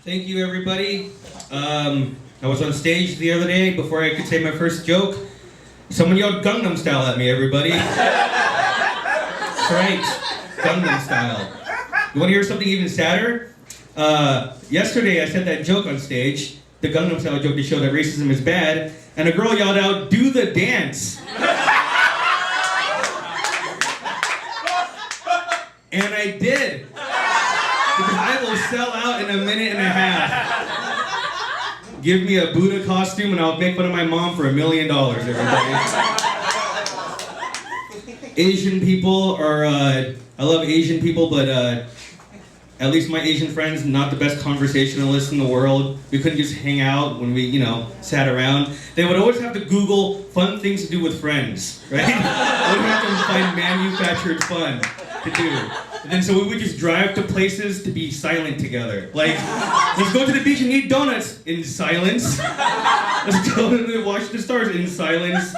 Thank you, everybody. I was on stage the other day before I could say my first joke. Someone yelled Gangnam Style at me, everybody. That's right, Gangnam Style. You want to hear something even sadder? Yesterday I said that joke on stage, the Gangnam Style joke to show that racism is bad, and a girl yelled out, "Do the dance!" And I did. Because I will sell out in a minute and a half. Give me a Buddha costume and I'll make fun of my mom for $1 million, everybody. Asian people are, I love Asian people, but at least my Asian friends, not the best conversationalists in the world. We couldn't just hang out when we, sat around. They would always have to Google fun things to do with friends, right? They would have to find manufactured fun to do. And then so we would just drive to places to be silent together. Like, let's go to the beach and eat donuts in silence. Let's go to watch the stars in silence.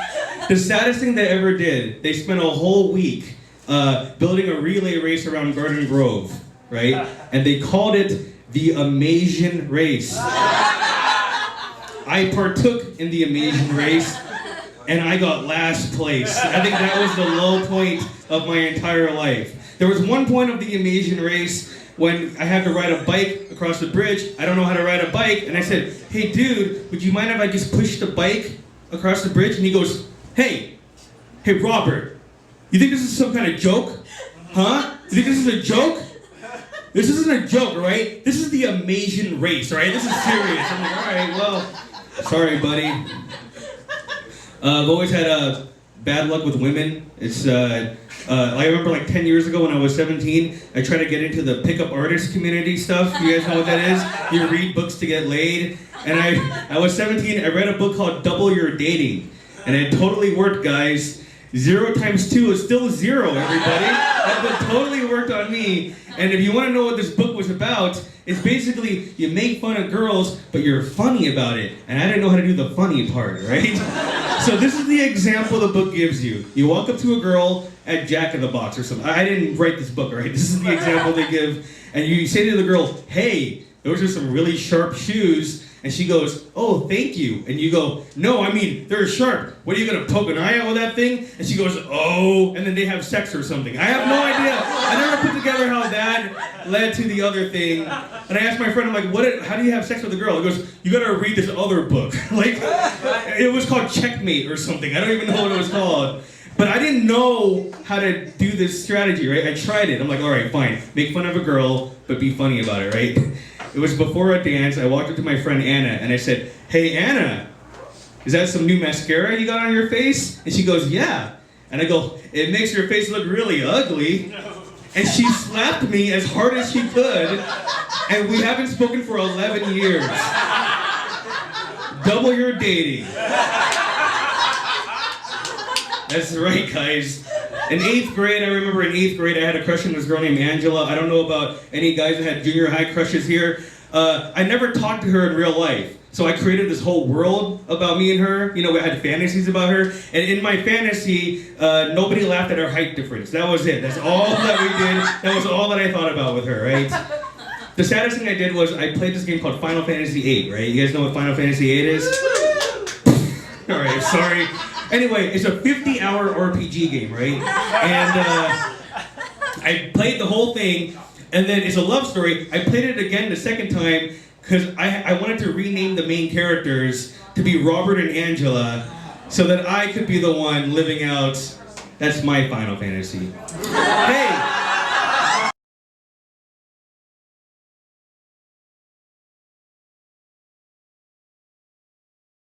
The saddest thing they ever did, they spent a whole week building a relay race around Garden Grove, right? And they called it the Amazing Race. I partook in the Amazing Race, and I got last place. I think that was the low point of my entire life. There was one point of the Amazing Race when I had to ride a bike across the bridge. I don't know how to ride a bike, and I said, "Hey dude, would you mind if I just push the bike across the bridge?" And he goes, Hey Robert, you think this is some kind of joke? Huh? You think this is a joke? This isn't a joke, right? This is the Amazing Race, right? This is serious. I'm like, alright, well, sorry buddy. I've always had bad luck with women. It's I remember like 10 years ago when I was 17, I tried to get into the pickup artist community stuff. You guys know what that is? You read books to get laid. And I was 17, I read a book called Double Your Dating. And it totally worked, guys. 0 times 2 is still 0, everybody. That book totally worked on me. And if you want to know what this book was about, it's basically you make fun of girls, but you're funny about it. And I didn't know how to do the funny part, right? So this is the example the book gives you. You walk up to a girl at Jack in the Box or something. I didn't write this book, right? This is the example they give. And you say to the girl, "Hey, those are some really sharp shoes." And she goes, "Oh, thank you." And you go, "No, I mean, they're sharp. What, are you going to poke an eye out with that thing?" And she goes, "Oh," and then they have sex or something. I have no idea. I never put together how that led to the other thing. And I asked my friend, I'm like, how do you have sex with a girl? He goes, "You got to read this other book." Like, it was called Checkmate or something. I don't even know what it was called. But I didn't know how to do this strategy, right? I tried it. I'm like, all right, fine. Make fun of a girl, but be funny about it, right? It was before a dance. I walked up to my friend Anna, and I said, "Hey, Anna, is that some new mascara you got on your face?" And she goes, "Yeah." And I go, "It makes your face look really ugly." And she slapped me as hard as she could, and we haven't spoken for 11 years. Double your dating. That's right, guys. In 8th grade, I remember in 8th grade, I had a crush on this girl named Angela. I don't know about any guys that had junior high crushes here. I never talked to her in real life. So I created this whole world about me and her. I had fantasies about her. And in my fantasy, nobody laughed at our height difference. That was it. That's all that we did. That was all that I thought about with her, right? The saddest thing I did was I played this game called Final Fantasy VIII, right? You guys know what Final Fantasy VIII is? All right, sorry. Anyway, it's a 50-hour RPG game, right? And I played the whole thing, and then it's a love story. I played it again the second time because I wanted to rename the main characters to be Robert and Angela so that I could be the one living out. That's my Final Fantasy. Hey!